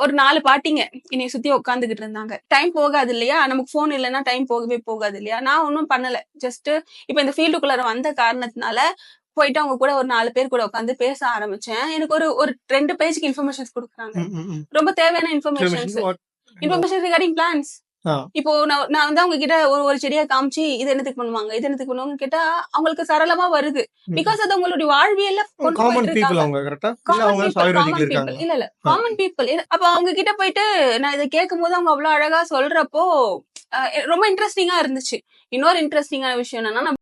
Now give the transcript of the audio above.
ஒரு 4 பாட்டிங்க என்னைய சுத்தி உட்காந்துகிட்டு இருந்தாங்க. டைம் போகாது இல்லையா? நமக்கு ஃபோன் இல்லன்னா டைம் போகவே போகாது இல்லையா? நான் ஒண்ணும் பண்ணல. ஜஸ்ட் இப்ப இந்த ஃபீல்டுக்குள்ளார வந்த காரணத்தினால, போயிட்டு அவங்க கூட ஒரு 4 பேர் கூட உட்காந்து பேச ஆரம்பிச்சேன். எனக்கு ஒரு ஒரு 2 பேஜ்க்கு இன்ஃபர்மேஷன்ஸ் குடுக்குறாங்க. ரொம்ப தேவையான இன்ஃபர்மேஷன்ஸ். Information regarding plans. இப்போ நான் வந்து அவங்க கிட்ட ஒரு செடியை காமிச்சு இது என்னத்துக்கு பண்ணுவாங்க, இது என்னத்துக்கு பண்ணுவாங்கன்னு கேட்டா அவங்களுக்கு சரளமா வருது. பிகாஸ் அது அவங்களுடைய வாழ்வியல்ல கொண்டு போயிட்டு இருக்காங்க. Common people. அப்ப அவங்க கிட்ட போயிட்டு நான் இதை கேட்கும் போது அவங்க அவ்வளவு அழகா சொல்றப்போ ரொம்ப இன்ட்ரெஸ்டிங்கா இருந்துச்சு. இன்னொரு இன்ட்ரெஸ்டிங்கான விஷயம் என்னன்னா